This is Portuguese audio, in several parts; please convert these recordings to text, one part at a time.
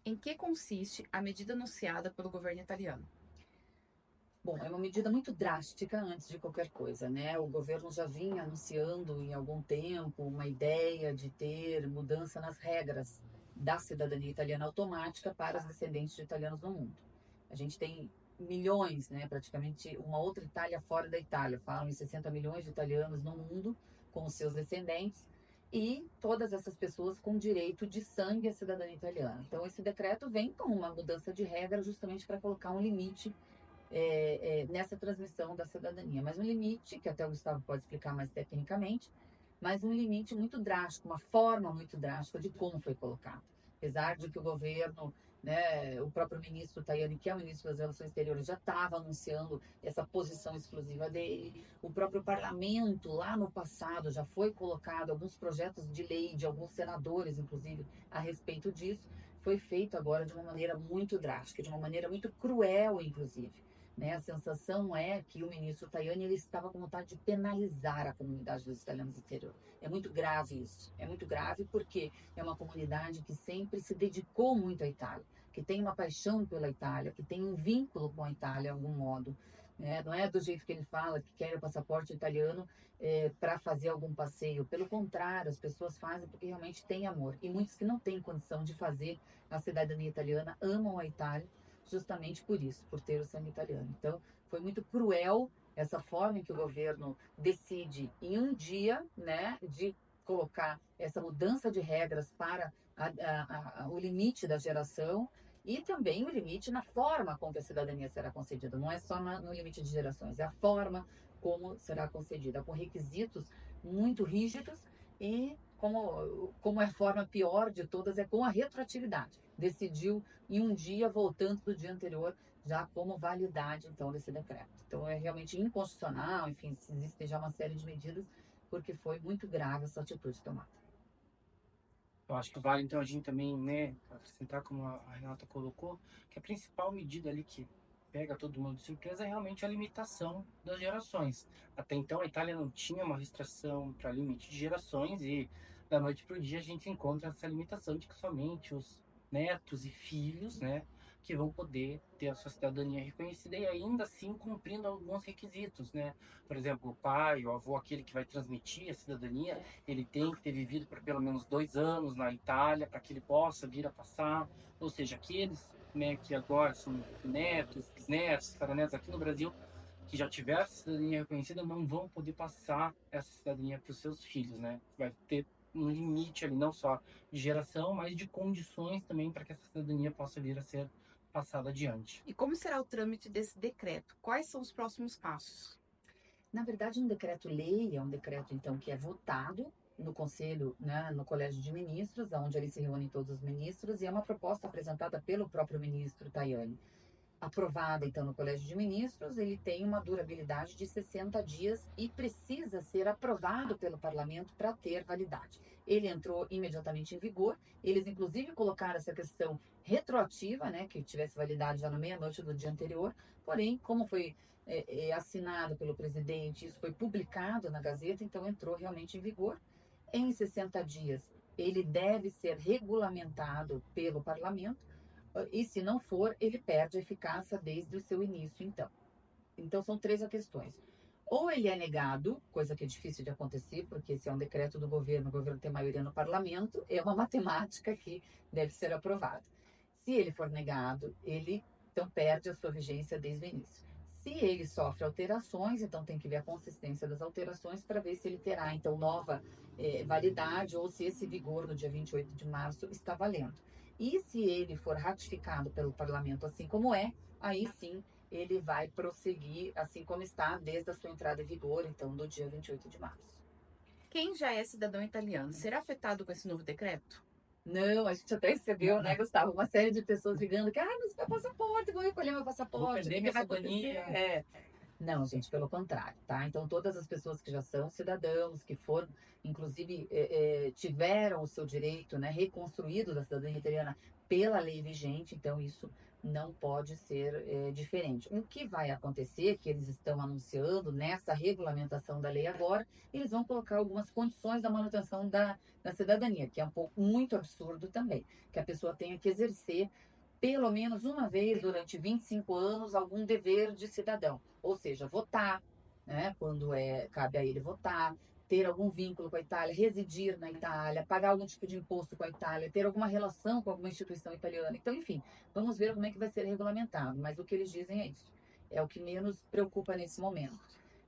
Em que consiste a medida anunciada pelo governo italiano? Bom, é uma medida muito drástica antes de qualquer coisa, né? O governo já vinha anunciando em algum tempo uma ideia de ter mudança nas regras da cidadania italiana automática para os descendentes de italianos no mundo. A gente tem milhões, né? Praticamente uma outra Itália fora da Itália. Falam em 60 milhões de italianos no mundo com os seus descendentes e todas essas pessoas com direito de sangue à cidadania italiana. Então, esse decreto vem com uma mudança de regra justamente para colocar um limite nessa transmissão da cidadania. Mas um limite, que até o Gustavo pode explicar mais tecnicamente, mas um limite muito drástico, uma forma muito drástica de como foi colocado. Apesar de que o governo, né, o próprio ministro Tajani, que é o ministro das Relações Exteriores, já estava anunciando essa posição exclusiva dele. O próprio parlamento, lá no passado, já foi colocado alguns projetos de lei de alguns senadores, inclusive, a respeito disso. Foi feito agora de uma maneira muito drástica, de uma maneira muito cruel, inclusive. Né? A sensação é que o ministro Tajani ele estava com vontade de penalizar a comunidade dos italianos do interior. É muito grave isso. É muito grave porque é uma comunidade que sempre se dedicou muito à Itália, que tem uma paixão pela Itália, que tem um vínculo com a Itália de algum modo. Né? Não é do jeito que ele fala, que quer o passaporte italiano para fazer algum passeio. Pelo contrário, as pessoas fazem porque realmente têm amor. E muitos que não têm condição de fazer a cidadania italiana amam a Itália justamente por isso, por ter o sangue italiano. Então, foi muito cruel essa forma em que o governo decide em um dia, né, de colocar essa mudança de regras para o limite da geração e também o limite na forma com que a cidadania será concedida. Não é só no limite de gerações, é a forma como será concedida, com requisitos muito rígidos e como é a forma pior de todas é com a retroatividade. Decidiu em um dia, voltando do dia anterior, já como validade, então, desse decreto. Então, é realmente inconstitucional, enfim, existe já uma série de medidas, porque foi muito grave essa atitude tomada. Eu acho que vale então a gente também, né, acrescentar como a Renata colocou, que a principal medida ali que pega todo mundo de surpresa é realmente a limitação das gerações. Até então a Itália não tinha uma restrição para limite de gerações e da noite para o dia a gente encontra essa limitação de que somente os netos e filhos, né, que vão poder ter a sua cidadania reconhecida e ainda assim cumprindo alguns requisitos, né? Por exemplo, o pai, o avô, aquele que vai transmitir a cidadania, ele tem que ter vivido por pelo menos 2 anos na Itália para que ele possa vir a passar. Ou seja, aqueles, né, que agora são netos, bisnetos, tataranetos aqui no Brasil, que já tiveram essa cidadania reconhecida, não vão poder passar essa cidadania para os seus filhos, né? Vai ter um limite ali, não só de geração, mas de condições também para que essa cidadania possa vir a ser passada adiante. E como será o trâmite desse decreto? Quais são os próximos passos? Na verdade, um decreto-lei é um decreto, então, que é votado no Conselho, né, no Colégio de Ministros, onde ali se reúnem todos os ministros, e é uma proposta apresentada pelo próprio ministro Tajani. Aprovada, então, no Colégio de Ministros, ele tem uma durabilidade de 60 dias e precisa ser aprovado pelo parlamento para ter validade. Ele entrou imediatamente em vigor, eles inclusive colocaram essa questão retroativa, né, que tivesse validade já na meia-noite do dia anterior, porém, como foi assinado pelo presidente, isso foi publicado na Gazeta, então entrou realmente em vigor. Em 60 dias, ele deve ser regulamentado pelo parlamento, e se não for, ele perde a eficácia desde o seu início, então. Então, são três as questões. Ou ele é negado, coisa que é difícil de acontecer, porque esse é um decreto do governo, o governo tem maioria no parlamento, é uma matemática que deve ser aprovada. Se ele for negado, ele então perde a sua vigência desde o início. Se ele sofre alterações, então tem que ver a consistência das alterações para ver se ele terá então nova validade ou se esse vigor no dia 28 de março está valendo. E se ele for ratificado pelo parlamento assim como é, aí sim ele vai prosseguir assim como está desde a sua entrada em vigor, então do dia 28 de março. Quem já é cidadão italiano será afetado com esse novo decreto? Não, a gente até recebeu, né, Gustavo, uma série de pessoas ligando que, mas meu passaporte, vou recolher meu Eu vou passaporte, o perder que que minha vai acontecer? cidadania. Não, gente, pelo contrário, tá? Então, todas as pessoas que já são cidadãos, que foram, inclusive, tiveram o seu direito, né, reconstruído da cidadania italiana pela lei vigente, então isso não pode ser diferente. O que vai acontecer, que eles estão anunciando nessa regulamentação da lei agora, eles vão colocar algumas condições da manutenção da cidadania, que é um pouco muito absurdo também, que a pessoa tenha que exercer pelo menos uma vez durante 25 anos algum dever de cidadão, ou seja, votar, né, quando cabe a ele votar, ter algum vínculo com a Itália, residir na Itália, pagar algum tipo de imposto com a Itália, ter alguma relação com alguma instituição italiana. Então, enfim, vamos ver como é que vai ser regulamentado, mas o que eles dizem é isso. É o que menos preocupa nesse momento.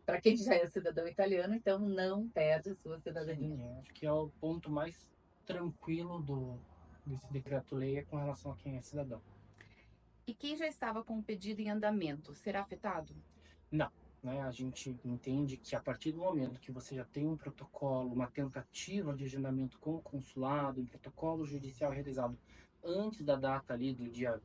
Para quem já é cidadão italiano, então não perde sua cidadania. Sim, acho que é o ponto mais tranquilo desse decreto-lei é com relação a quem é cidadão. E quem já estava com o pedido em andamento, será afetado? Não, né? A gente entende que a partir do momento que você já tem um protocolo, uma tentativa de agendamento com o consulado, um protocolo judicial realizado antes da data ali do dia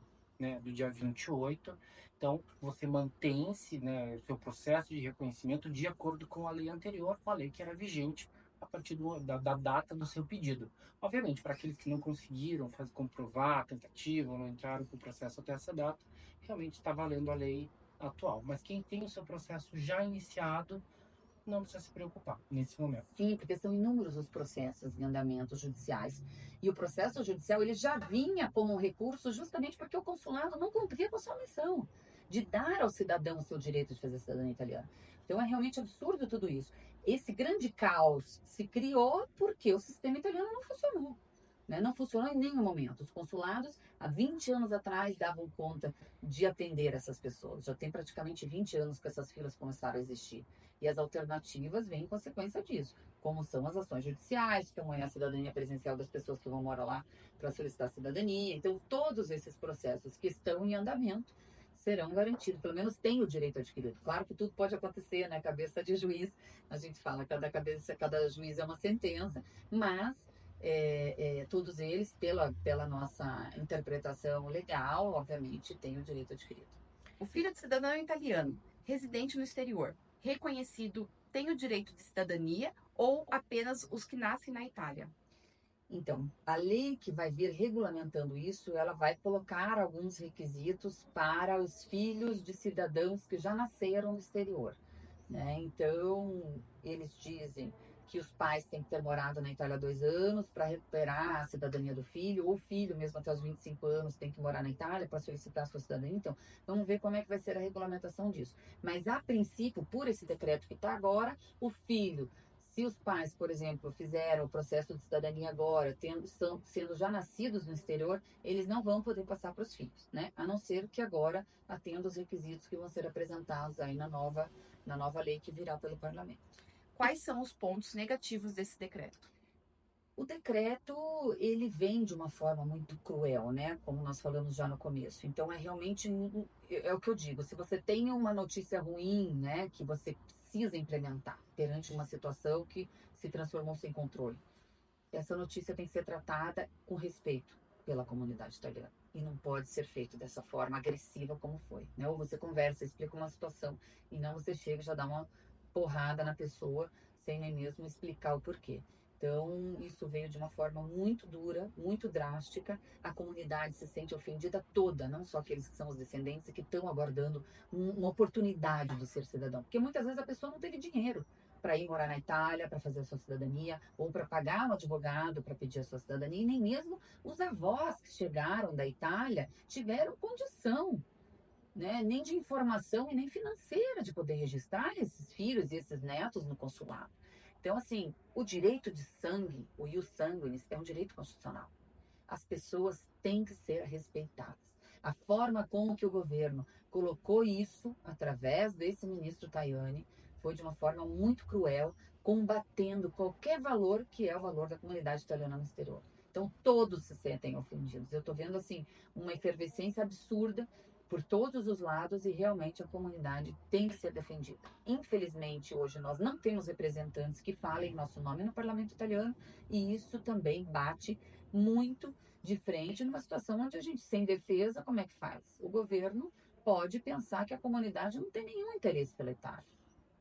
28, então você mantém-se, né, o seu processo de reconhecimento de acordo com a lei anterior, com a lei que era vigente a partir da data do seu pedido. Obviamente, para aqueles que não conseguiram comprovar a tentativa, ou não entraram com o processo até essa data, realmente está valendo a lei atual. Mas quem tem o seu processo já iniciado não precisa se preocupar nesse momento. Sim, porque são inúmeros os processos em andamento judiciais. E o processo judicial ele já vinha como um recurso justamente porque o consulado não cumpria com a sua missão de dar ao cidadão o seu direito de fazer cidadania italiana. Então é realmente absurdo tudo isso. Esse grande caos se criou porque o sistema italiano não funcionou. Né? Não funcionou em nenhum momento. Os consulados, há 20 anos atrás, davam conta de atender essas pessoas. Já tem praticamente 20 anos que essas filas começaram a existir. E as alternativas vêm em consequência disso, como são as ações judiciais, como é a cidadania presencial das pessoas que vão morar lá para solicitar cidadania. Então, todos esses processos que estão em andamento serão garantidos, pelo menos tem o direito adquirido. Claro que tudo pode acontecer, né? Cabeça de juiz, a gente fala, cada juiz é uma sentença, mas todos eles, pela nossa interpretação legal, obviamente, têm o direito adquirido. O filho de cidadão italiano, residente no exterior, reconhecido, tem o direito de cidadania ou apenas os que nascem na Itália? Então, a lei que vai vir regulamentando isso, ela vai colocar alguns requisitos para os filhos de cidadãos que já nasceram no exterior, né? Então, eles dizem que os pais têm que ter morado na Itália há 2 anos para recuperar a cidadania do filho, ou o filho, mesmo até os 25 anos, tem que morar na Itália para solicitar a sua cidadania. Então, vamos ver como é que vai ser a regulamentação disso. Mas, a princípio, por esse decreto que está agora, o filho, se os pais, por exemplo, fizeram o processo de cidadania agora, sendo já nascidos no exterior, eles não vão poder passar para os filhos, né? A não ser que agora atenda os requisitos que vão ser apresentados aí na nova lei que virá pelo parlamento. Quais são os pontos negativos desse decreto? O decreto, ele vem de uma forma muito cruel, né? Como nós falamos já no começo. Então, é realmente, é o que eu digo, se você tem uma notícia ruim, né, que você precisa implementar perante uma situação que se transformou sem controle, essa notícia tem que ser tratada com respeito pela comunidade italiana. E não pode ser feito dessa forma agressiva como foi, né? Ou você conversa, explica uma situação, e não você chega e já dá uma porrada na pessoa sem nem mesmo explicar o porquê. Então, isso veio de uma forma muito dura, muito drástica. A comunidade se sente ofendida toda, não só aqueles que são os descendentes e que estão aguardando uma oportunidade de ser cidadão. Porque muitas vezes a pessoa não teve dinheiro para ir morar na Itália, para fazer a sua cidadania, ou para pagar um advogado para pedir a sua cidadania, e nem mesmo os avós que chegaram da Itália tiveram condição, né, nem de informação e nem financeira de poder registrar esses filhos e esses netos no consulado. Então, assim, o direito de sangue, o ius sanguinis, é um direito constitucional. As pessoas têm que ser respeitadas. A forma como que o governo colocou isso, através desse ministro Tajani, foi de uma forma muito cruel, combatendo qualquer valor que é o valor da comunidade italiana no exterior. Então, todos se sentem ofendidos. Eu estou vendo, assim, uma efervescência absurda por todos os lados e realmente a comunidade tem que ser defendida. Infelizmente, hoje nós não temos representantes que falem em nosso nome no parlamento italiano e isso também bate muito de frente numa situação onde a gente, sem defesa, como é que faz? O governo pode pensar que a comunidade não tem nenhum interesse pela Itália.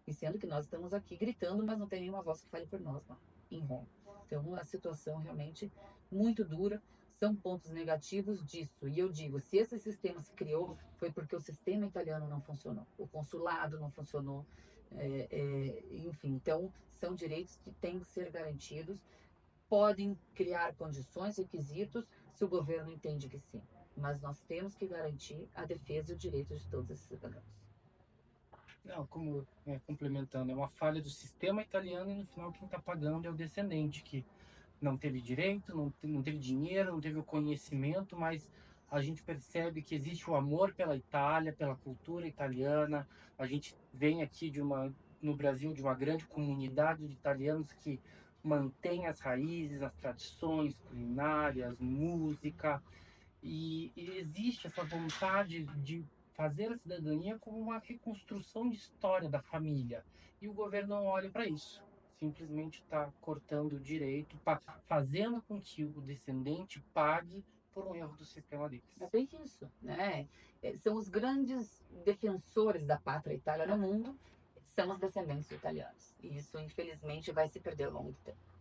E sendo que nós estamos aqui gritando, mas não tem nenhuma voz que fale por nós lá, em Roma. Então, a situação realmente muito dura. são pontos negativos disso. E eu digo, se esse sistema se criou, foi porque o sistema italiano não funcionou, o consulado não funcionou, enfim. Então, são direitos que têm que ser garantidos, podem criar condições, requisitos, se o governo entende que sim. Mas nós temos que garantir a defesa e o direito de todos esses cidadãos. Não, como complementando, é uma falha do sistema italiano e no final quem está pagando é o descendente, que não teve direito, não teve dinheiro, não teve o conhecimento, mas a gente percebe que existe o amor pela Itália, pela cultura italiana. A gente vem aqui no Brasil de uma grande comunidade de italianos que mantém as raízes, as tradições culinárias, música, e existe essa vontade de fazer a cidadania como uma reconstrução de história da família. E o governo não olha para isso. Simplesmente está cortando o direito, fazendo com que o descendente pague por um erro do sistema deles. É bem isso, né? São os grandes defensores da pátria Itália no mundo, são os descendentes italianos. E isso, infelizmente, vai se perder ao longo do tempo.